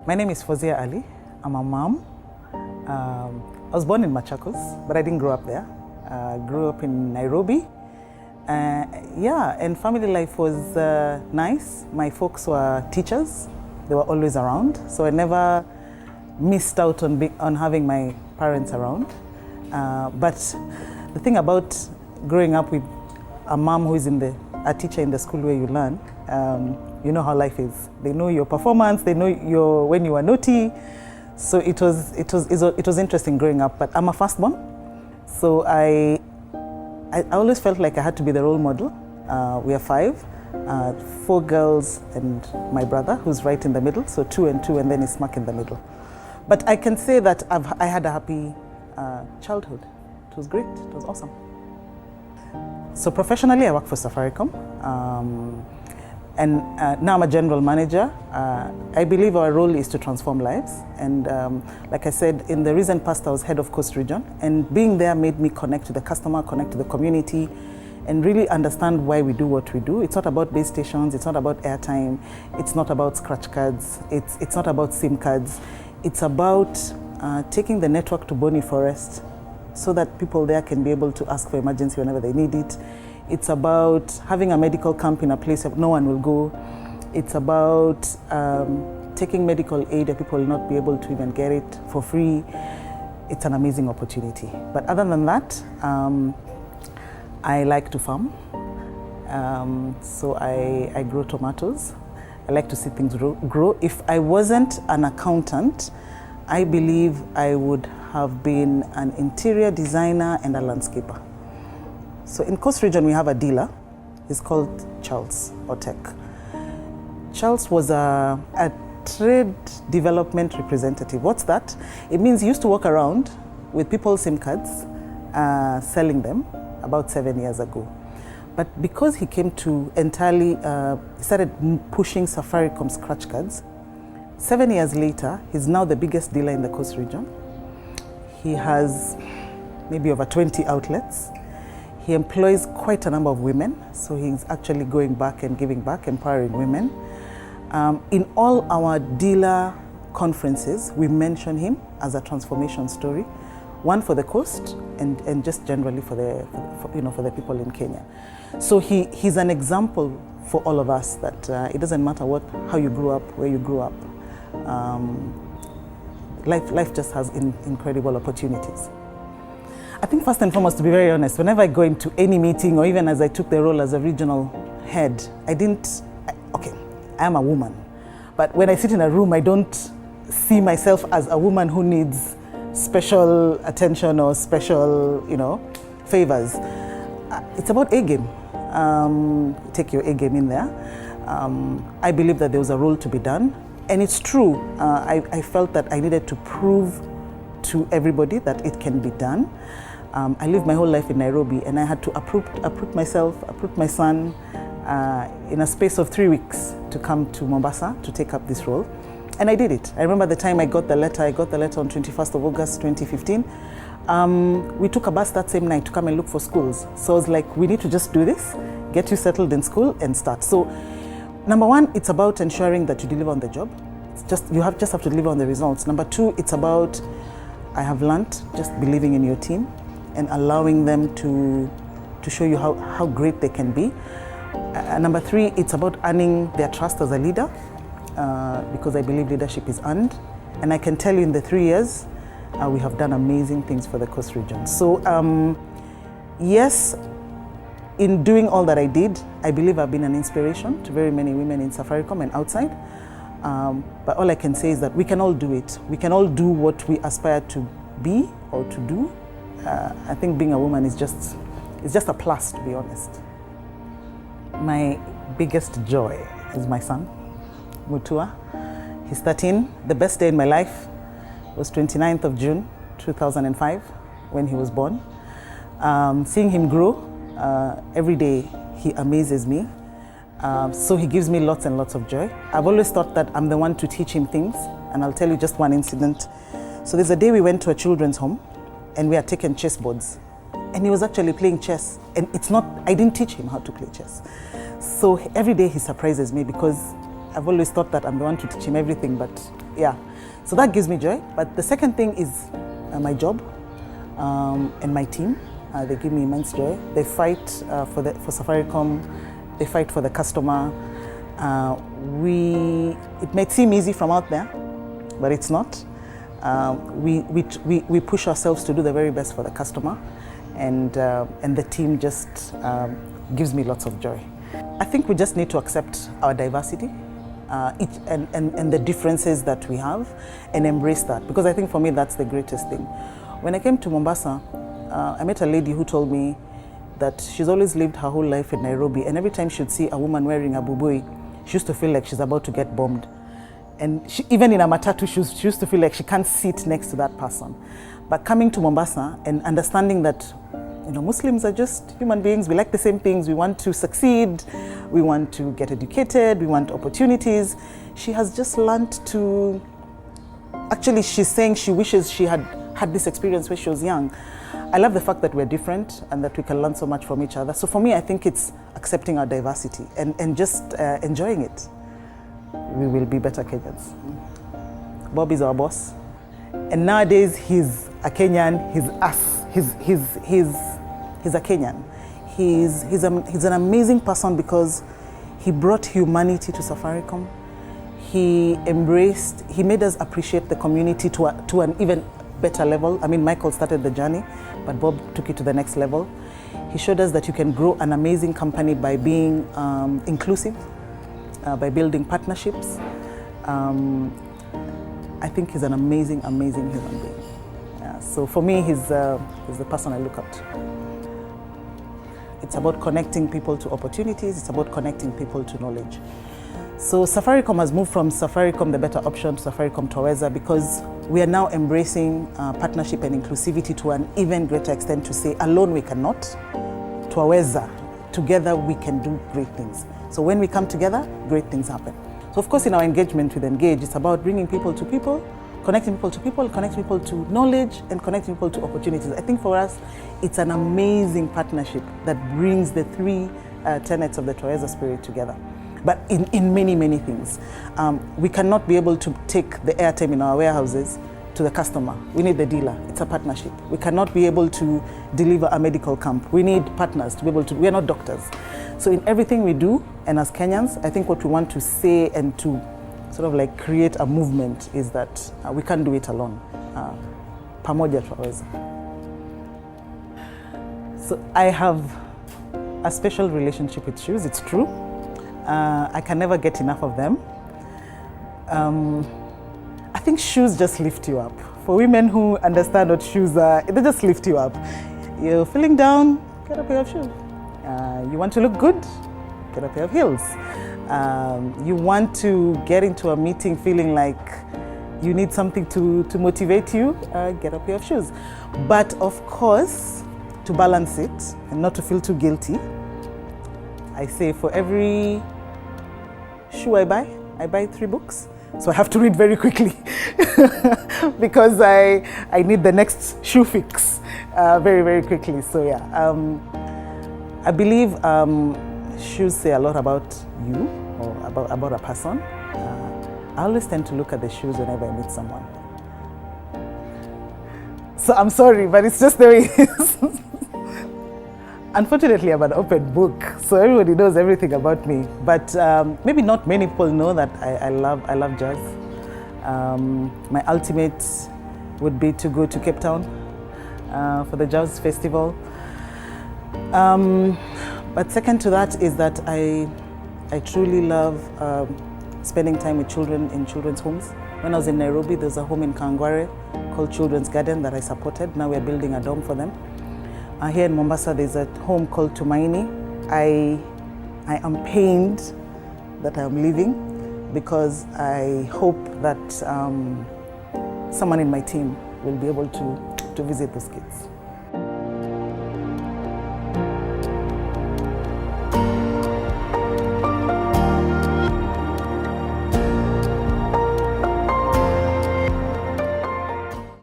My name is Fawzia Ali. I'm a mom. I was born in Machakos, but I didn't grow up there. Grew up in Nairobi. And family life was nice. My folks were teachers. They were always around, so I never missed out on having my parents around. But the thing about growing up with a mom who is a teacher in the school where you learn, you know how life is. They know your performance. They know when you are naughty. So it was interesting growing up. But I'm a firstborn, so I always felt like I had to be the role model. We are 5, 4 girls and my brother, who's right in the middle. So 2 and 2, and then he's smack in the middle. But I can say that I had a happy childhood. It was great. It was awesome. So professionally, I work for Safaricom. And now I'm a general manager. I believe our role is to transform lives. And like I said, in the recent past, I was head of Coast Region. And being there made me connect to the customer, connect to the community, and really understand why we do what we do. It's not about base stations. It's not about airtime. It's not about scratch cards. It's not about SIM cards. It's about taking the network to Boni Forest so that people there can be able to ask for emergency whenever they need it. It's about having a medical camp in a place that no one will go. It's about taking medical aid that people will not be able to even get it for free. It's an amazing opportunity. But other than that, I like to farm. So I grow tomatoes. I like to see things grow. If I wasn't an accountant, I believe I would have been an interior designer and a landscaper. So in Coast Region, we have a dealer. He's called Charles or Tech. Charles was a trade development representative. What's that? It means he used to walk around with people's SIM cards, selling them about 7 years ago. But because he came to entirely, started pushing Safaricom scratch cards, 7 years later, he's now the biggest dealer in the Coast Region. He has maybe over 20 outlets. He employs quite a number of women, so he's actually going back and giving back, empowering women. In all our dealer conferences, we mention him as a transformation story, one for the coast and just generally for the people in Kenya. So he's an example for all of us that it doesn't matter how you grew up, where you grew up. Life just has incredible opportunities. I think first and foremost, to be very honest, whenever I go into any meeting or even as I took the role as a regional head, I am a woman. But when I sit in a room, I don't see myself as a woman who needs special attention or special, favors. It's about A-game. Take your A-game in there. I believe that there was a role to be done. And it's true, I felt that I needed to prove to everybody that it can be done. I lived my whole life in Nairobi, and I had to uproot myself, uproot my son in a space of 3 weeks to come to Mombasa to take up this role. And I did it. I remember the time I got the letter on 21st of August, 2015. We took a bus that same night to come and look for schools. So I was like, we need to just do this, get you settled in school and start. So number 1, it's about ensuring that you deliver on the job. You just have to deliver on the results. Number 2, it's about, I have learned, just believing in your team and allowing them to show you how great they can be. Number 3, it's about earning their trust as a leader, because I believe leadership is earned. And I can tell you in the 3 years, we have done amazing things for the Coast Region. So yes, in doing all that I did, I believe I've been an inspiration to very many women in Safaricom and outside. But all I can say is that we can all do it. We can all do what we aspire to be or to do. I think being a woman is just a plus, to be honest. My biggest joy is my son, Mutua. He's 13. The best day in my life was 29th of June, 2005, when he was born. Seeing him grow, every day he amazes me. So he gives me lots and lots of joy. I've always thought that I'm the one to teach him things, and I'll tell you just one incident. So there's a day we went to a children's home, and we had taken chess boards. And he was actually playing chess. And I didn't teach him how to play chess. So every day he surprises me because I've always thought that I'm the one to teach him everything, but yeah. So that gives me joy. But the second thing is my job and my team. They give me immense joy. They fight for Safaricom. They fight for the customer. It may seem easy from out there, but it's not. We push ourselves to do the very best for the customer, and the team just gives me lots of joy. I think we just need to accept our diversity, and the differences that we have, and embrace that, because I think for me that's the greatest thing. When I came to Mombasa, I met a lady who told me that she's always lived her whole life in Nairobi, and every time she'd see a woman wearing a bubui, she used to feel like she's about to get bombed. And even in a matatu, she used to feel like she can't sit next to that person. But coming to Mombasa and understanding that, Muslims are just human beings. We like the same things. We want to succeed. We want to get educated. We want opportunities. She has just learned to, actually she's saying she wishes she had this experience when she was young. I love the fact that we're different and that we can learn so much from each other. So for me, I think it's accepting our diversity and just enjoying it. We will be better Kenyans. Bob is our boss. And nowadays, he's a Kenyan, he's us. He's a Kenyan. He's an amazing person because he brought humanity to Safaricom. He made us appreciate the community to an even better level. I mean, Michael started the journey, but Bob took it to the next level. He showed us that you can grow an amazing company by being inclusive, by building partnerships. I think he's an amazing, amazing human being. So for me, he's the person I look up to. It's about connecting people to opportunities. It's about connecting people to knowledge. So Safaricom has moved from Safaricom, the better option, to Safaricom Twaweza, because we are now embracing partnership and inclusivity to an even greater extent, to say alone we cannot. Twaweza, together we can do great things. So when we come together, great things happen. So of course, in our engagement with Engage, it's about bringing people to people, connecting people to people, connecting people to knowledge, and connecting people to opportunities. I think for us, it's an amazing partnership that brings the three tenets of the Twaweza spirit together. But in many, many things. We cannot be able to take the airtime in our warehouses to the customer. We need the dealer. It's a partnership. We cannot be able to deliver a medical camp. We need partners to be able to, we are not doctors. So in everything we do, and as Kenyans, I think what we want to say and to sort of like create a movement is that we can't do it alone. Pamoja Twaweza. So I have a special relationship with shoes, it's true. I can never get enough of them. I think shoes just lift you up. For women who understand what shoes are, they just lift you up. You're feeling down, get a pair of shoes. You want to look good, get a pair of heels. You want to get into a meeting feeling like you need something to motivate you, get a pair of shoes. But of course, to balance it and not to feel too guilty, I say for every shoe I buy 3 books. So I have to read very quickly because I need the next shoe fix very, very quickly. So yeah, I believe shoes say a lot about you or about a person. I always tend to look at the shoes whenever I meet someone. So I'm sorry, but it's just the way it is. Unfortunately, I'm an open book, so everybody knows everything about me. But maybe not many people know that I love jazz. My ultimate would be to go to Cape Town for the Jazz Festival. But second to that is that I truly love spending time with children in children's homes. When I was in Nairobi, there's a home in Kangware called Children's Garden that I supported. Now we're building a dorm for them. Here in Mombasa, there's a home called Tumaini. I am pained that I'm leaving because I hope that someone in my team will be able to visit those kids.